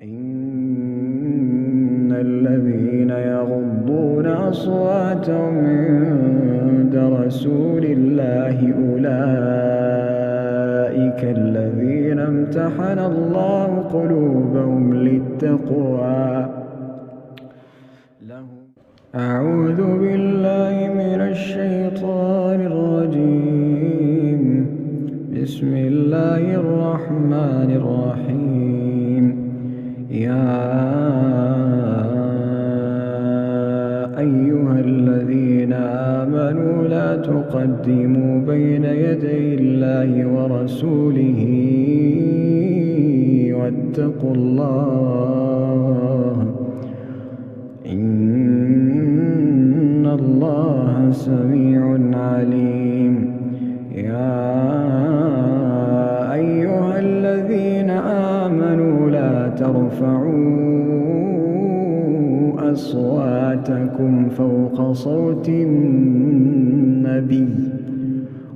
إن الذين يغضون أصواتهم عند رسول الله أولئك الذين امتحن الله قلوبهم للتقوى. أعوذ بالله من الشيطان الرجيم. بسم الله الرحمن الرحيم. يا أيها الذين آمنوا لا تقدموا بين يدي الله ورسوله واتقوا الله إن الله سميع عليم. يا أيها الذين آمنوا لا ترفعوا أصواتكم فوق صوت النبي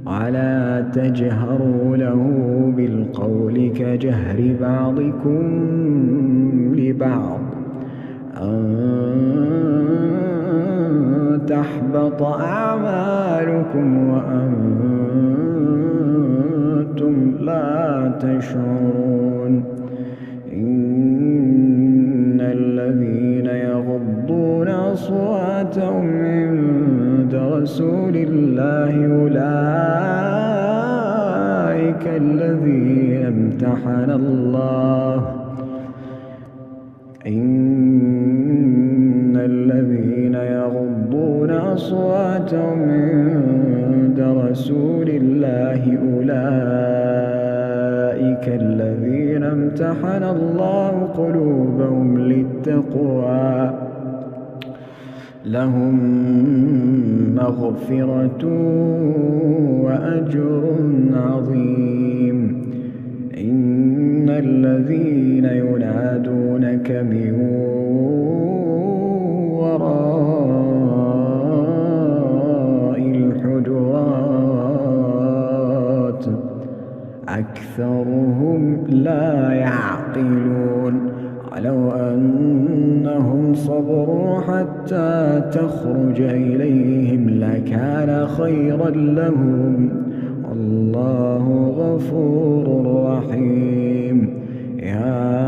ولا تجهروا له بالقول كجهر بعضكم لبعض أن تحبط أعمالكم وأنتم لا تشعرون. إن الذين يغضون أصواتهم عند رسول الله أولئك الذين امتحن الله إن الذين يغضون أصواتهم عند رسول الله أولئك الذين امتحن الله قلوبهم للتقوى لهم مغفرة وأجر عظيم. إن الذين ينادونك من وراء الحجرات أكثرهم لا يعقلون. ولو أنهم صبروا حتى تخرج إليهم لكان خيرا لهم والله غفور رحيم. يا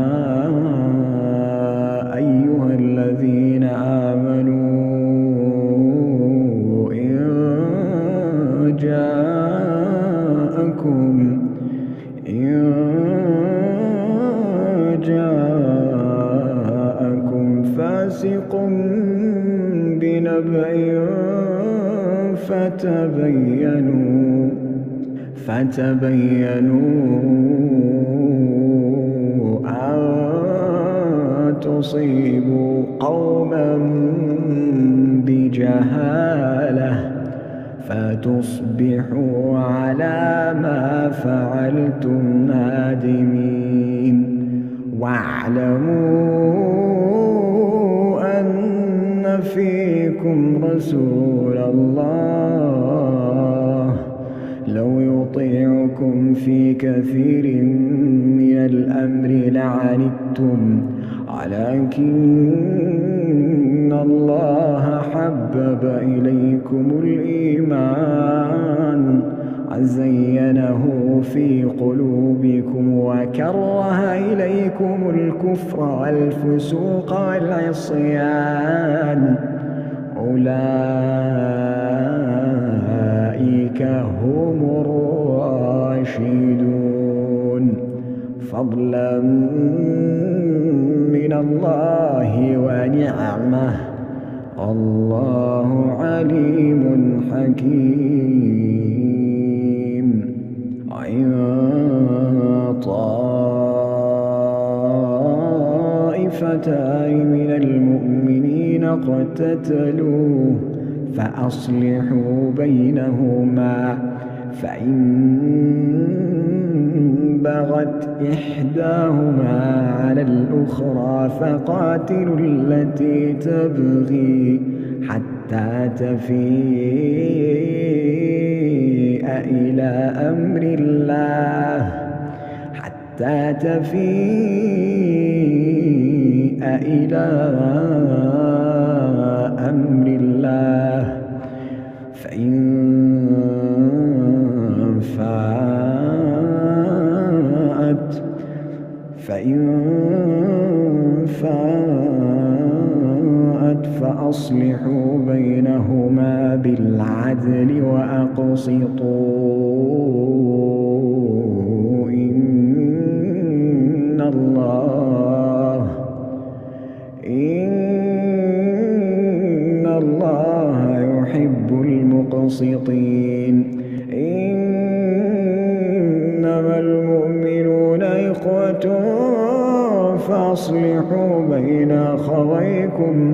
أيها الذين آمنوا إن جاءكم فاسق بنبأ فتبينوا أن تصيبوا قوما بجهالة فتصبحوا على ما فعلتم نادمين. واعلموا أن فيكم رسول الله لو يطيعكم في كثير من الأمر لعنتم ولكن الله حبب إليكم الإيمان وزينه في قلوبكم وكره إليكم الكفر والفسوق والعصيان أولئك هم الراشدون فضلا من الله ونعمه الله عليم حكيم. وإن طائفتان من المؤمنين اقتتلوا فأصلحوا بينهما فإن بغت إحداهما على الأخرى فقاتلوا التي تبغي حتى تفيء إلى أمر الله حتى تفيء إلى أمر الله فإن فاءت فأصلحوا بينهما بالعدل وأقسطوا إن الله يحب المقسطين. إنما المؤمنون إخوة فأصلحوا بين أخويكم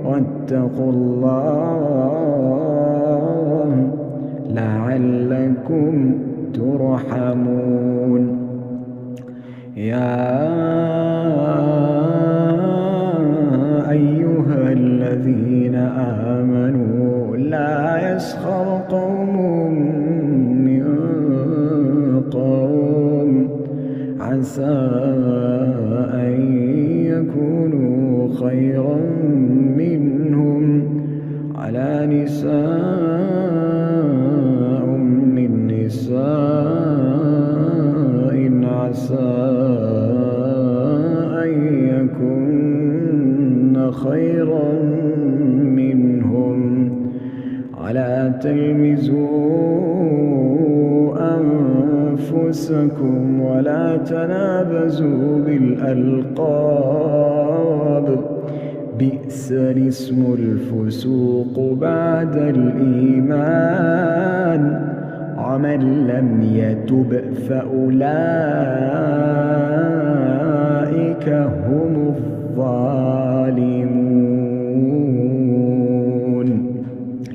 واتقوا الله لعلكم ترحمون. يا أيها الذين آمنوا لا يسخر قوم من قوم عسى أن يكونوا خيرا منهم على نساء من نساء عسى أن يكن خيرا منهم ولا تلمزوا أنفسكم ولا تنابزوا بالألقاب بئس الاسم الفسوق بعد الإيمان ومن لم يتب فأولئك هم الظالمون.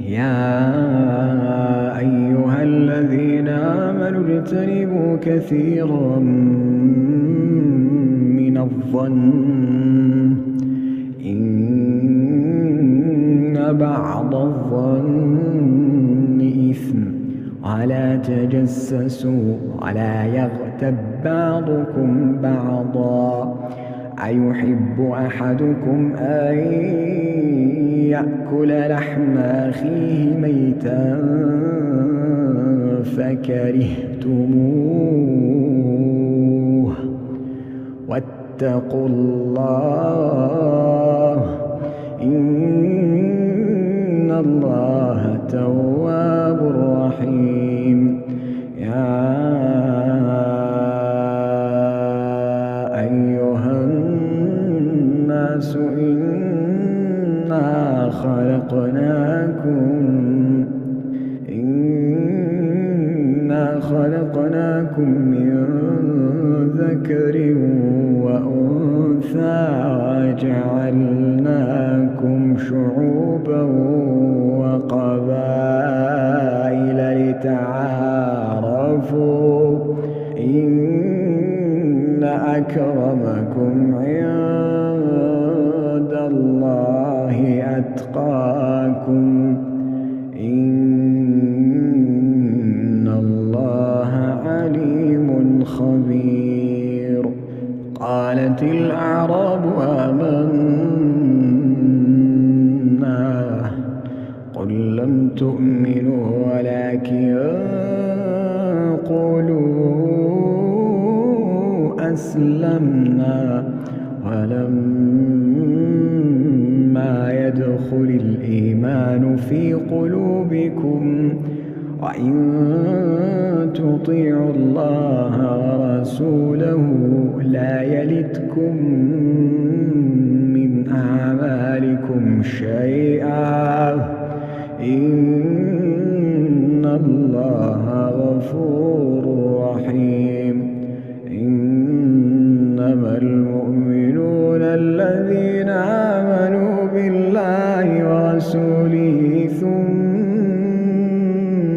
يا أيها الذين آمنوا اجتنبوا كثيرا من الظن إن بعض الظن إثم ولا تجسسوا ولا يغتب بعضكم بعضا أيحب أحدكم أن يأكل لحم أخيه ميتا فكرهتموه واتقوا الله إن الله تواب رحيم. يا أيها الناس إنا خلقناكم من ذكر وأنثى وجعلناكم شعوبا وقبائل لتعارفوا إن أكرمكم عند الله أتقاكم إن الله عليم خبير. قالت الأعراب آمنا قل لم تؤمنوا ولكن قولوا أسلمنا ولما يدخل الإيمان في قلوبكم وإن تطيعوا الله ورسوله لا يلتكم من أعمالكم شيئا إن الله غفور رحيم. إنما المؤمنون الذين آمنوا بالله ورسوله ثم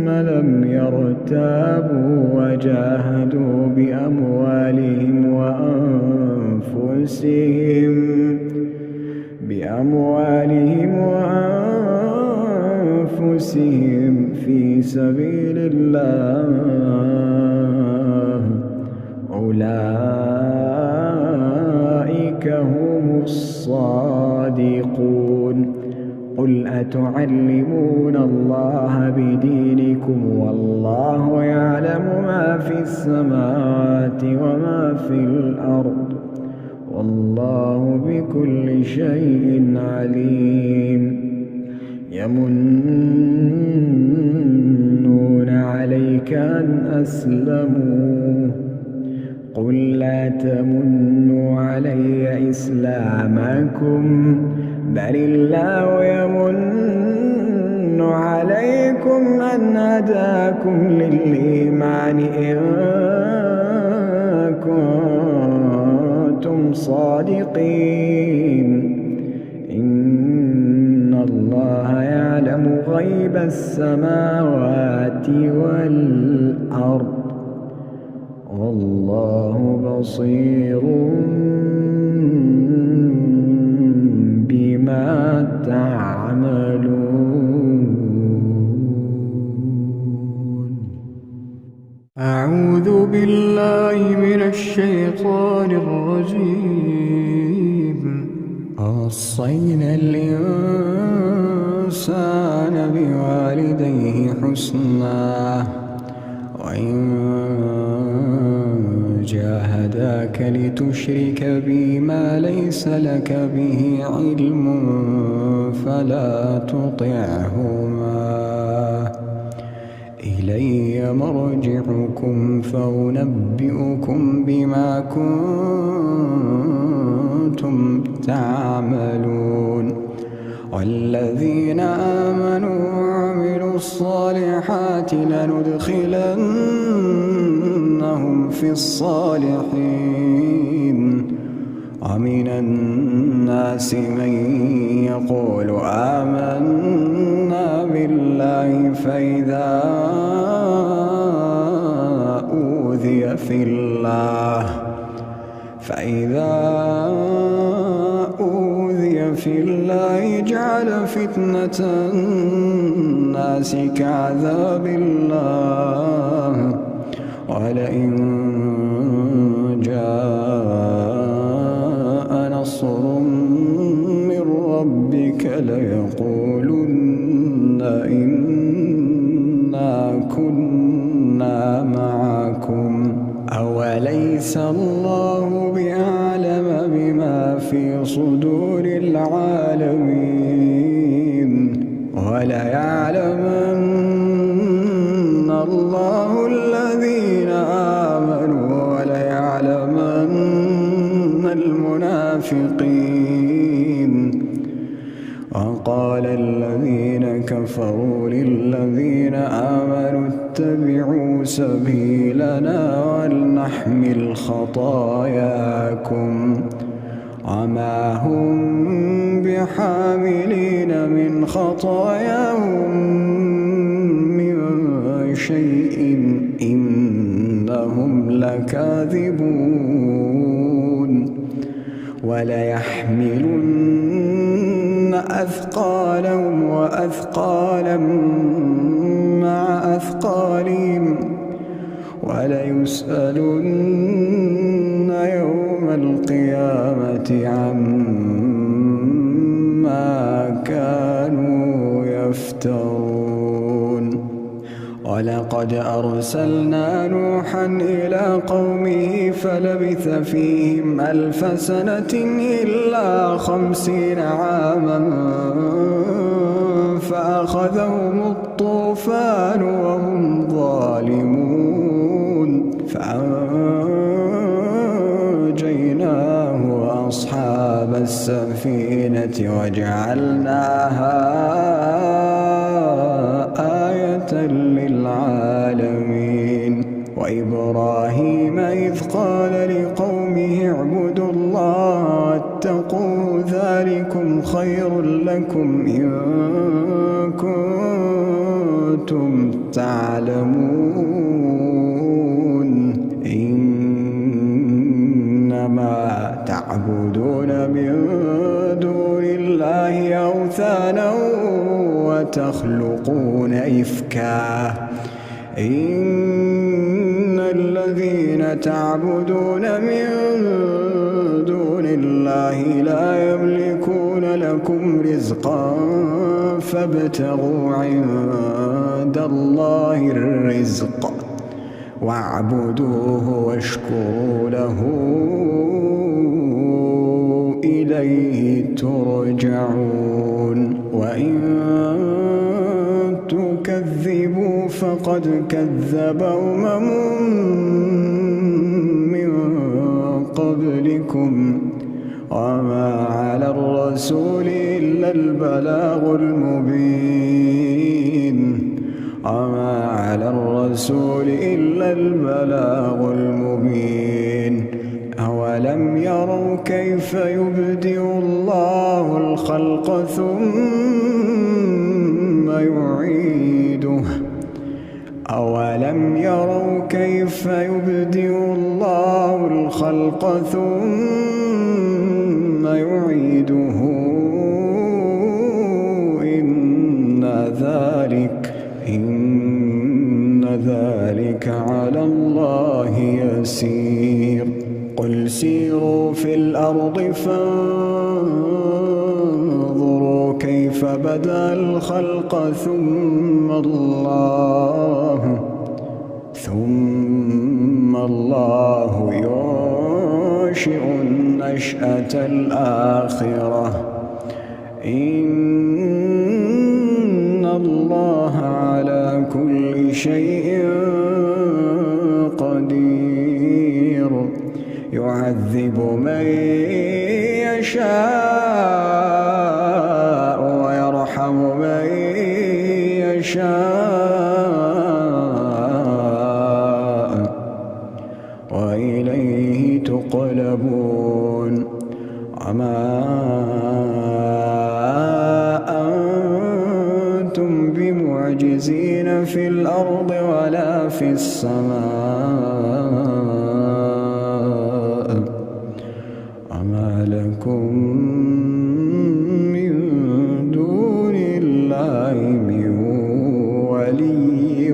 لم يرتابوا وجاهدوا بأموالهم وأنفسهم في سبيل الله أولئك أولئك هم الصادقون. قل أتعلمون الله بدينكم والله يعلم ما في السماوات وما في الأرض والله بكل شيء عليم. يمنون عليك أن أسلموا قل لا تمنوا علي إسلامكم بل الله يمن عليكم أن هداكم للإيمان إن كنتم صادقين. إن الله يعلم غيب السماوات والأرض والله بصير بما تعملون. أعوذ بالله من الشيطان الرجيم. وصينا الإنسان بوالديه حسنا وإن جاهداك لتشرك بي ما ليس لك به علم فلا تطعهما إلي مرجعكم فأنبئكم بما كنتم تعملون. والذين آمنوا وعملوا الصالحات لندخلنهم في الصالحين. ومن الناس من يقول آمنا بالله فإذا أوذي في الله جعل فتنة الناس كعذاب الله ولئن جاء نصر من ربك ليقولن إنا كنا معكم أوليس الله بأعلم بما في صدور العالمين وليعلمن الله الذين آمنوا وليعلمن المنافقين. وقال الذين كفروا للذين آمنوا اتبعوا سبيلنا ولنحمل خطاياكم وما هم بحاملين من خطاياهم من شيء إنهم لكاذبون. وليحملن أثقالهم وأثقالا مع أثقالهم وليسألن يوم القيامة عما كانوا يفترون. ولقد أرسلنا نوحا إلى قومه فلبث فيهم 1000 سنة إلا 50 عاما فأخذهم الطوفان وهم ظالمون فأنجيناه وأصحاب السفينة وجعلناها آية للعالمين. وإبراهيم إذ قال لقومه اعبدوا الله واتقوا ذلكم خير لكم إن كنتم تعلمون. إنما تعبدون من دون الله أوثانا وتخلقون إفكا إن الذين تعبدون من دون الله لا يملكون لكم رزقا فابتغوا عند الله الرزق واعبدوه واشكروا له إليه ترجعون وإن تكذبوا فقد كذب أمم من قبلكم وما على الرسول إلا البلاغ المبين وما على الرسول إلا البلاغ المبين أولم يروا كيف يبدئ الله الخلق ثم يعيده أولم يروا كيف يبدئ الله الخلق ثم يعيده إن ذلك على الله يسير قل سيروا في الأرض فانظروا كيف بدأ الخلق ثم الله ينشئ النشأة الآخرة إن الله على كل شيء قدير يعذب من يشاء ويرحم من يشاء وإليه تقلبون وما أنتم بمعجزين في الأرض ولا في السماء وما لكم من دون الله من ولي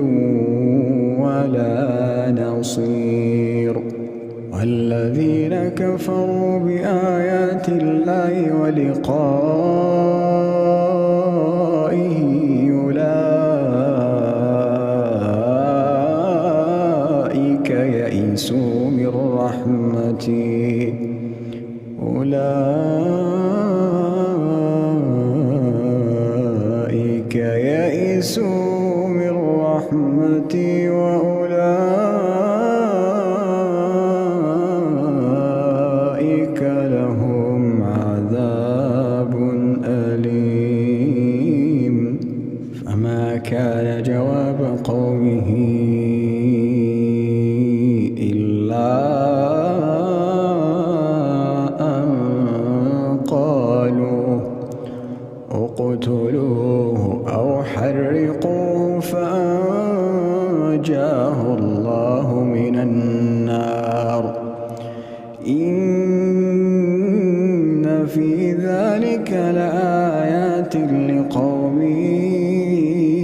ولا نصير والذين كفروا بآيات الله ولقائه أولئك يئسوا من رحمتي أولئك يئسوا من رحمتي وأولئك لهم عذاب أليم فما كان جواب قومه إلا أن قالوا اقتلوه أو حرقوه فأنجاه الله من النار إن في ذلك لآيات لقوم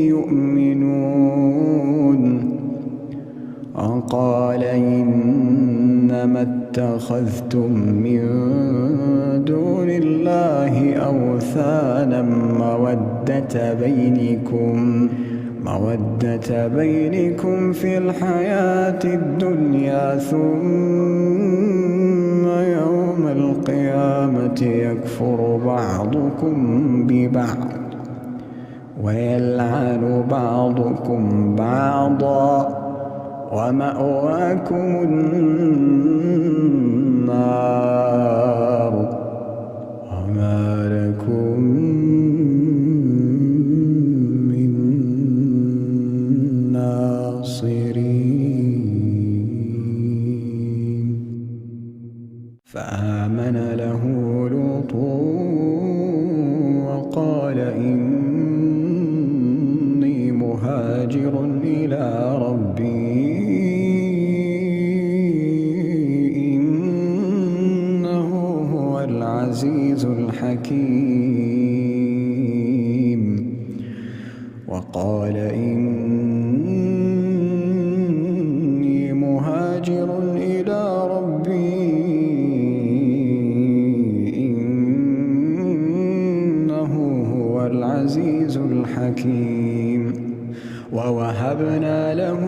يؤمنون وقال إنما اتخذتم من دون الله أوثانا مودة بينكم في الحياة الدنيا ثم يوم القيامة يكفر بعضكم ببعض ويلعن بعضكم بعضا ومأواكم النار وما لكم من ناصرين فآمن له لوط وقال إني مهاجر إلى ربي إنه هو العزيز الحكيم وقال إني مهاجر إلى ربي حكيم. ووهبنا له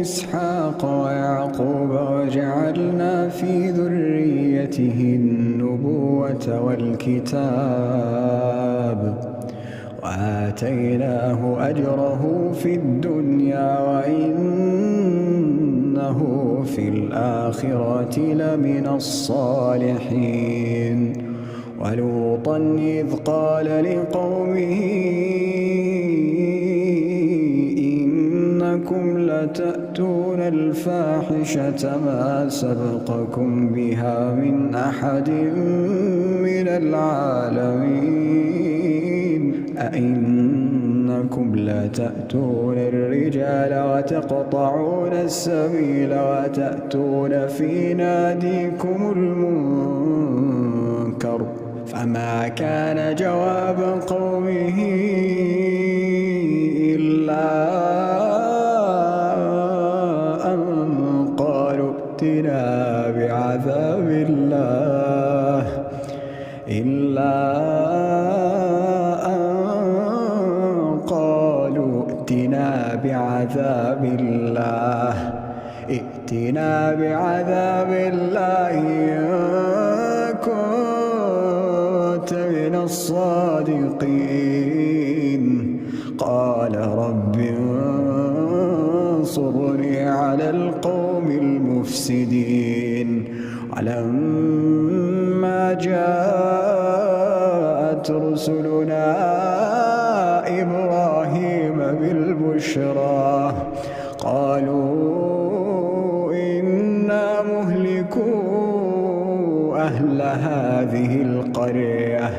إسحاق ويعقوب وجعلنا في ذريته النبوة والكتاب وآتيناه أجره في الدنيا وإنه في الآخرة لمن الصالحين. ولوطا إذ قال لقومه إنكم لتأتون الفاحشة ما سبقكم بها من أحد من العالمين أئنكم لتأتون الرجال وتقطعون السبيل وتأتون في ناديكم المنكر. فما كان جواب قومه إلا أن قالوا ائتنا بعذاب الله ائتنا بعذاب الله إن كنت من الصادقين. قال رب انصرني على القوم المفسدين. ولما جاءت رسلنا إبراهيم بالبشرى قالوا إنا مهلكو أهل هذه القرية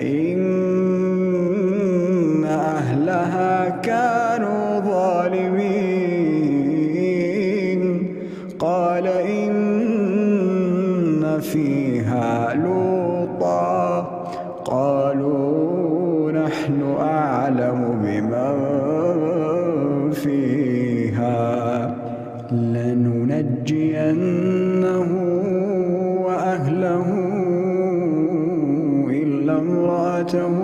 إن أهلها كانوا ظالمين. قال إن فيها لوطا قالوا نحن أعلم بمن فيها لننجينه وأهله إلا امرأته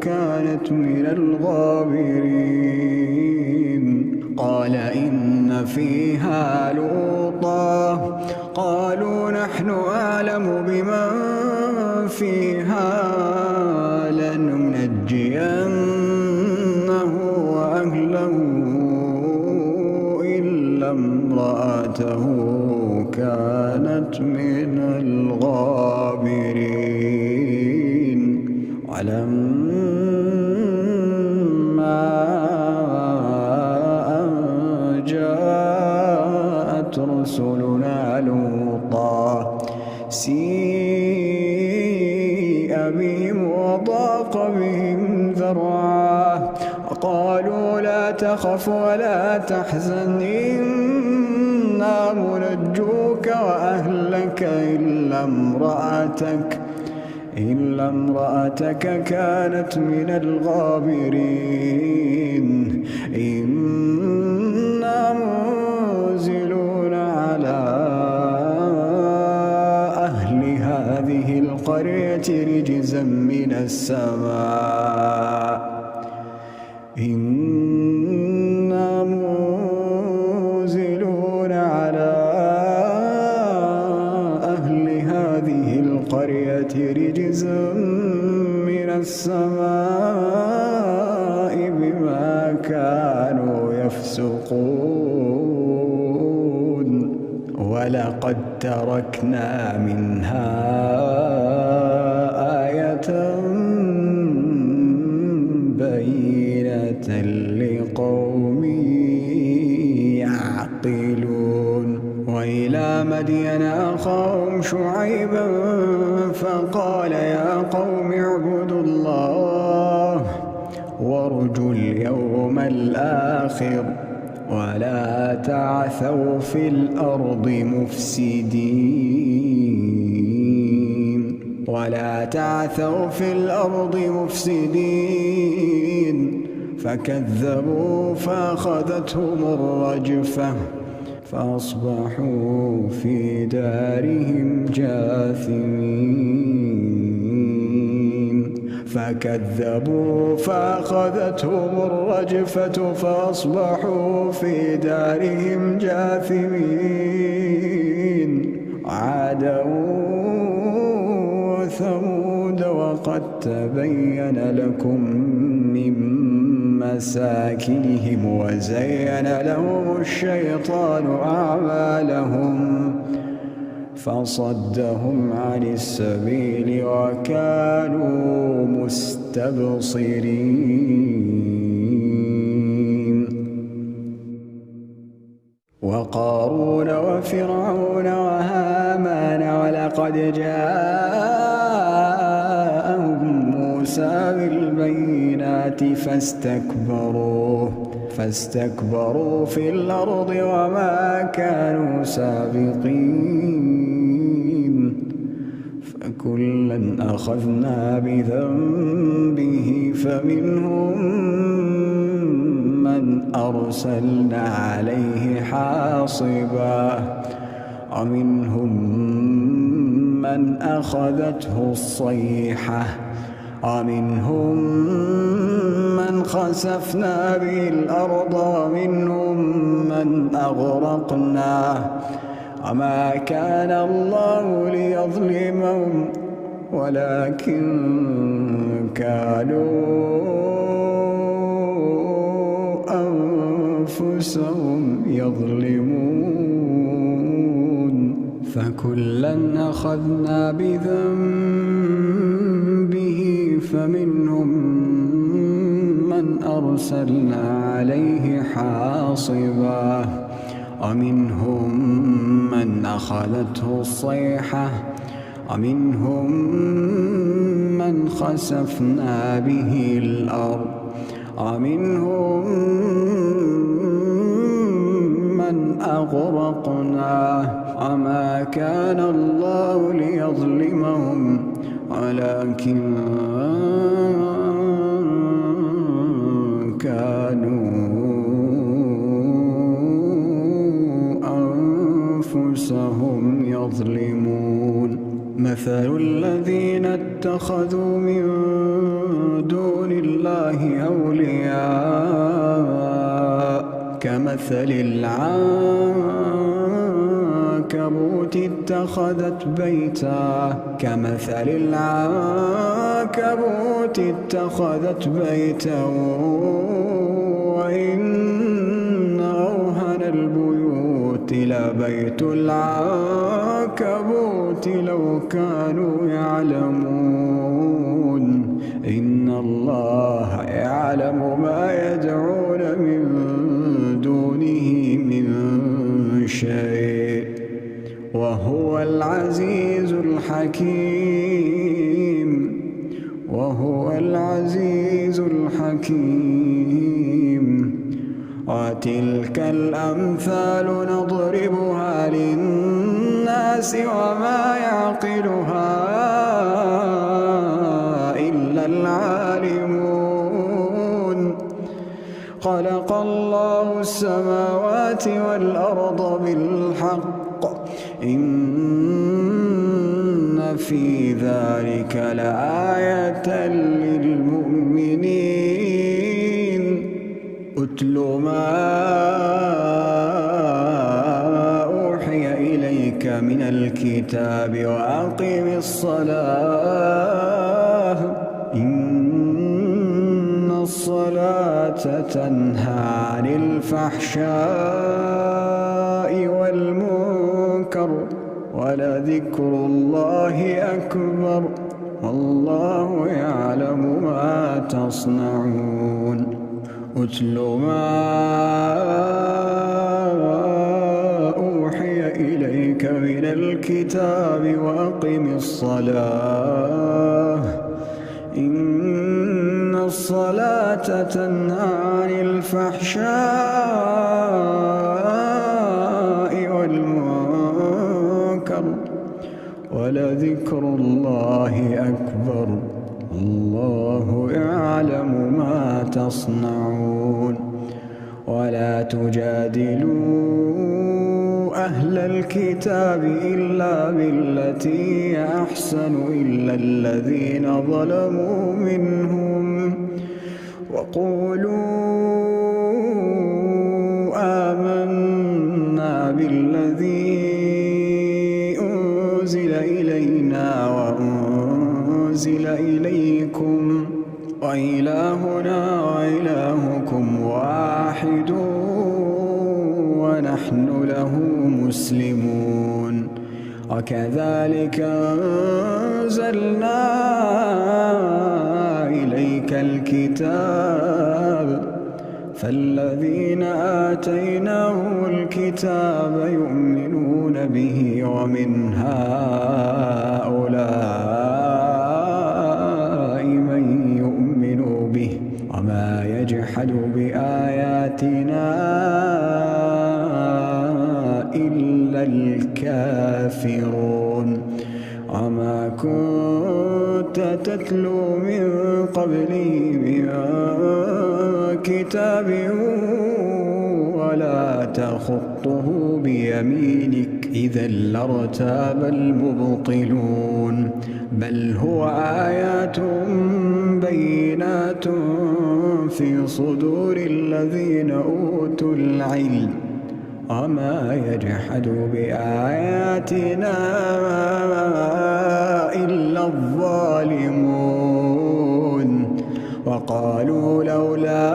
كانت من الغابرين. قال إن فيها لوطا قالوا نحن أعلم بمن فيها لننجينه وأهله إلا امرأته كانت من الغابرين. ولما أن جاءت رسلنا لوطا سيء بهم وضاق بهم ذرعا وقالوا لا تخف ولا تحزن إنا منجوك وأهلك إلا امرأتك كانت من الغابرين. إنا منزلون على أهل هذه القرية رجزا من السماء. إنا منزلون على أهل هذه القرية رجزا من السماء بما كانوا يفسقون. ولقد تركنا منها آية بينة لقوم يعقلون. وإلى مدين أخاهم شعيبا فقال يا قوم اعبدوا الله وارجوا اليوم الآخر ولا تعثوا في الأرض مفسدين فكذبوا فأخذتهم الرجفة فأصبحوا في دارهم جاثمين. فكذبوا فأخذتهم الرجفة فأصبحوا في دارهم جاثمين. عادا وثمود وقد تبين لكم من مساكنهم وزين لهم الشيطان أعمالهم فصدهم عن السبيل وكانوا مستبصرين. وقارون وفرعون وهامان ولقد جاءهم موسى بالبينات فاستكبروا في الأرض وما كانوا سابقين. فكلا أخذنا بذنبه فمنهم من أرسلنا عليه حاصبا ومنهم من أخذته الصيحة ومنهم من خسفنا به الأرض ومنهم من أغرقنا وما كان الله ليظلمهم ولكن كانوا أنفسهم يظلمون. فكلا أخذنا بذنبه فمنهم من أرسلنا عليه حاصبا ومنهم من أخذته الصيحة ومنهم من خسفنا به الأرض ومنهم من أغرقنا وما كان الله ليظلمهم ولكن كانوا أنفسهم يظلمون. مثل الذين اتخذوا من دون الله أولياء كمثل العنكبوت اتخذت بيتا وإن أوهن البيوت لبيت العنكبوت لو كانوا يعلمون. إن الله يعلم ما يدعون من دونه من شيء وهو العزيز الحكيم. وتلك الأمثال نضربها للناس وما يعقلها إلا العالمون. خلق الله السماوات والأرض بالحق إن في ذلك لآية للمؤمنين. أتل ما أوحي إليك من الكتاب وأقم الصلاة إن الصلاة تنهى عن الفحشاء والمنكر ولذكر الله أكبر والله يعلم ما تصنعون. أتل ما أوحي إليك من الكتاب وأقم الصلاة إن الصلاة تنهى عن الفحشاء والمنكر ولذكر الله أكبر الله يعلم ما تصنعون. ولا تجادلوا أهل الكتاب إلا بالتي هي أحسن إلا الذين ظلموا منهم وقولوا آمنا بالذي أنزل إلينا وأنزل إليكم وإلهنا وإلهكم واحد ونحن له مسلمون وكذلك أنزلنا إليك الكتاب فالذين آتيناهم الكتاب يؤمنون به ومن هؤلاء من يؤمن به وما يجحد بآياتنا إلا الكافرون وما كنت تتلو من قبله من كتاب ولا تخطه بيمينك إذا لارتاب المبطلون بل هو آيات بينات في صدور الذين أوتوا العلم وما يجحد بآياتنا إلا الظالمون وقالوا لولا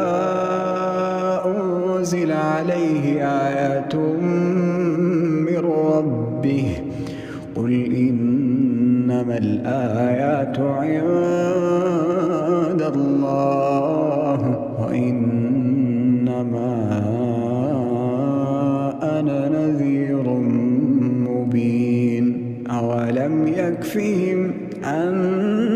أنزل عليه آيات من ربه قل إنما الآيات عند الله وإنما أنا نذير مبين أولم يكفهم أنا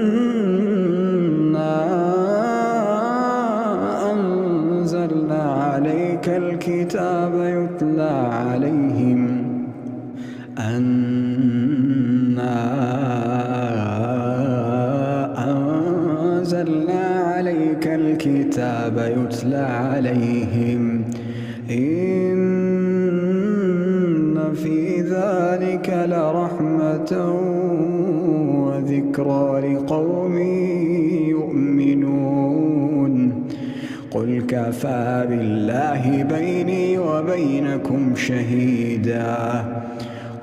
أنزلنا عليك الكتاب يتلى عليهم إن في ذلك لرحمة وذكرى لقوم يؤمنون قل كفى بالله بيني وبينكم شهيدا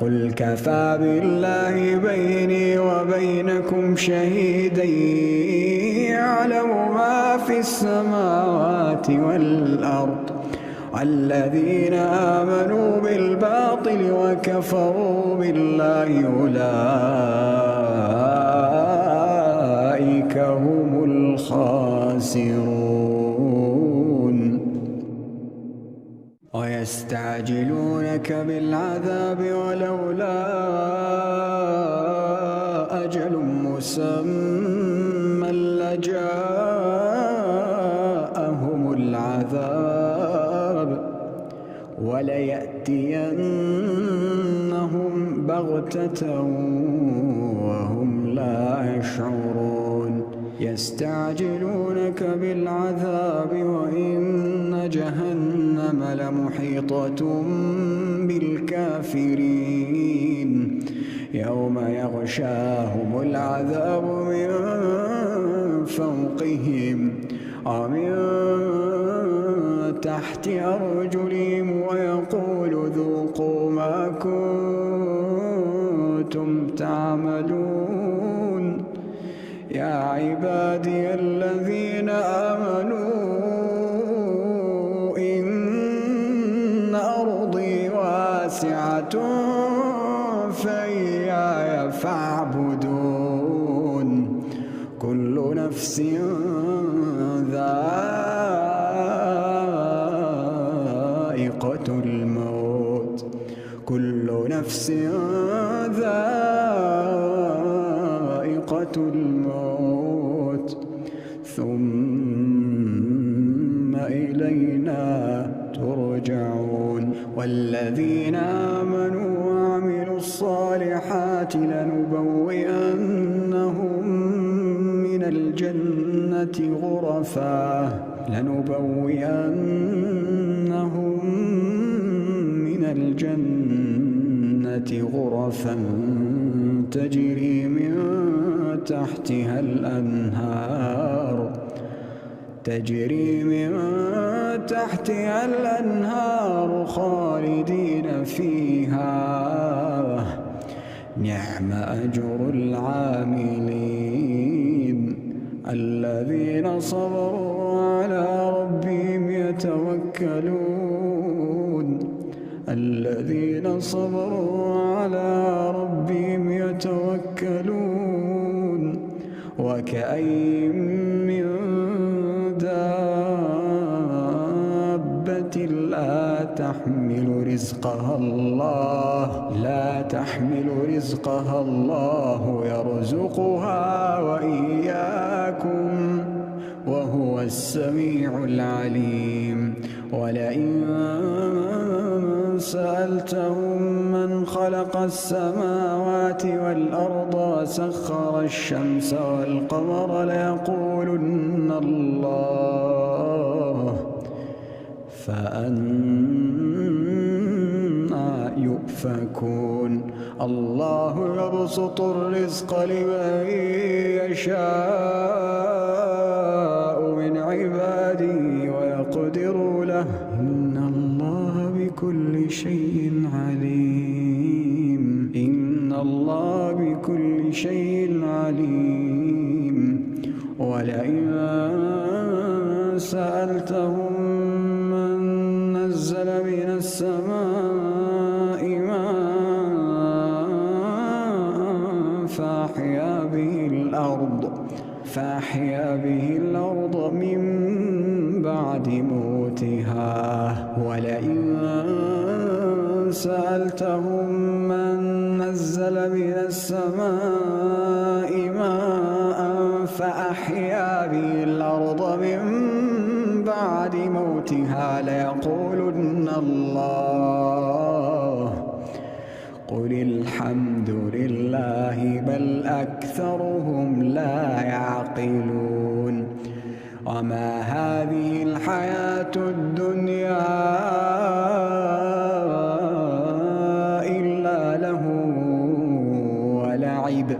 قل كفى بالله بيني وبينكم شهيدا يعلم ما في السماوات والأرض والذين آمنوا بالباطل وكفروا بالله أولئك هم الخاسرون ويستعجلونك بالعذاب ولولا أجل مسمى لجاءهم العذاب وليأتينهم بغتة وهم لا يشعرون يستعجلونك بالعذاب وإن جهنم لمحيطة بالكافرين يوم يغشاهم العذاب من فوقهم ومن تحت أرجلهم ويقول ذوقوا ما كنتم تعملون يا عبادي الذين آمنوا إن أرضي واسعة فإياي فاعبدون كل نفس ذائقة الموت كل نفس ذائقة الموت ثم إلينا ترجعون والذين آمنوا وعملوا الصالحات لنبوئنهم من الجنة غرفا الجنة غرفا تجري من تحتها الأنهار خالدين فيها، نعم أجر العاملين الذين صبروا على ربهم يتوكلون وكأين من دابة لا تحمل رزقها الله يرزقها وإياكم وهو السميع العليم. ولئن سألتهم من خلق السماوات والأرض وسخر الشمس والقمر ليقولن الله، فأنى يؤفكون. الله يبسط الرزق لمن يشاء من عباده ويقدر له، إن الله بكل شيء عليم. ولئن سألتهم من نزل من السماء ماء فأحيا به الأرض من بعد موتها، ولئن سألتهم من نزل من السماء ماء فأحيا به الأرض من بعد موتها ليقولن الله، قل الحمد لله بل أكثرهم لا يعقلون. وما هذه الحياة الدنيا إلا لهو ولعب،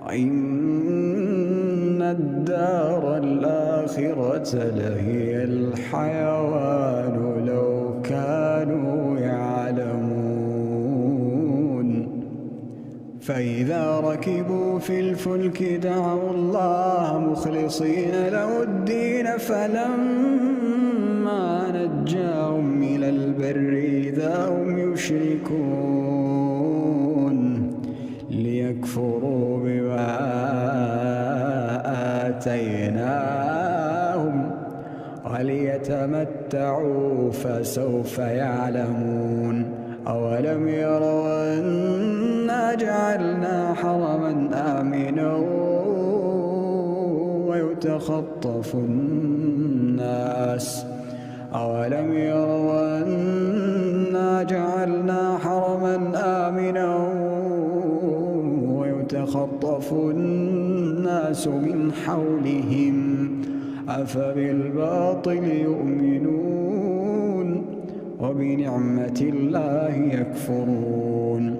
وإن الدار الآخرة لهي الحيوان لو كانوا يعلمون. فإذا ركبوا في الفلك دعوا الله مخلصين له الدين، فلما نجاهم إلى البر إذا هم يشركون، ليكفروا بما آتيناهم وليتمتعوا فسوف يعلمون. أولم يروا أنا جعلنا حرما آمنا ويتخطف الناس من حولهم أفبالباطل يؤمنون وبنعمة الله يكفرون.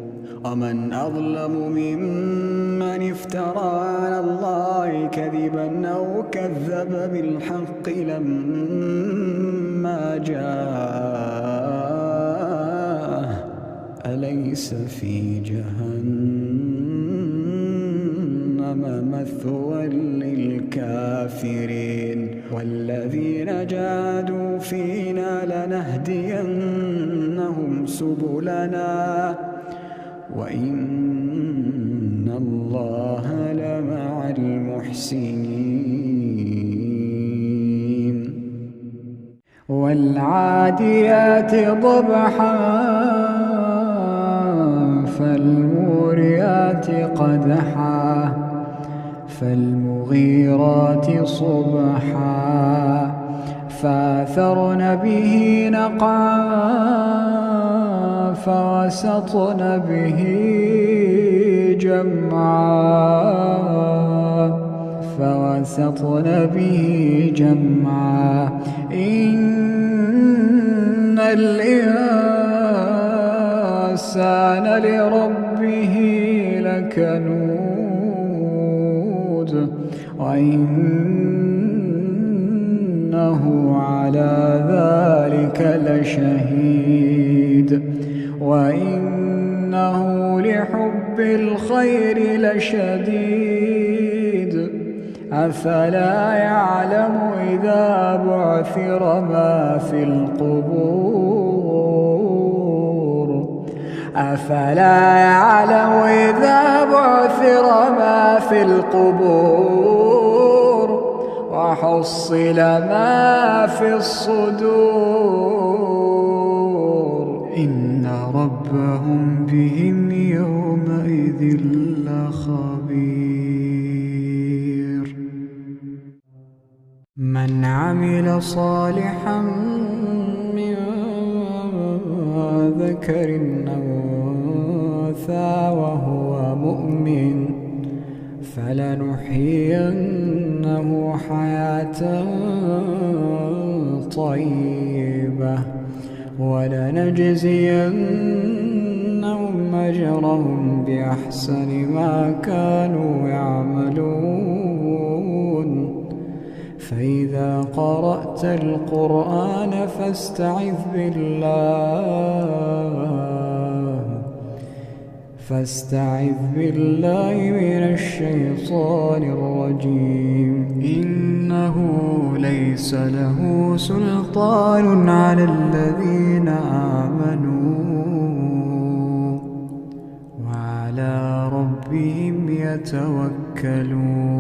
ومن أظلم ممن افترى على الله كذبا أو كذب بالحق لما جاءه أليس في جهنم مثوى للكافرين. والذين جاهدوا فينا لنهدينهم سبلنا وإن الله لمع المحسنين. والعاديات ضبحا فالموريات قدحا فالمغيرات صبحا فأثرن به نقعا فوسطن به جمعا إن الإنسان الإنسان لربه لكنود وإنه على ذلك لشهيد وإنه لحب الخير لشديد أفلا يعلم إذا بعثر ما في القبور أفلا يعلم إذا بعثر ما في القبور وحصل ما في الصدور إن ربهم بهم يومئذ لخبير من عمل صالحا من ذكر أو أنثى وهو مؤمن فلنحيينه حياة طيبة ولنجزينهم أجرهم بأحسن ما كانوا يعملون فإذا قرأت القرآن فاستعذ بالله من الشيطان الرجيم إنه ليس له سلطان على الذين آمنوا وعلى ربهم يتوكلون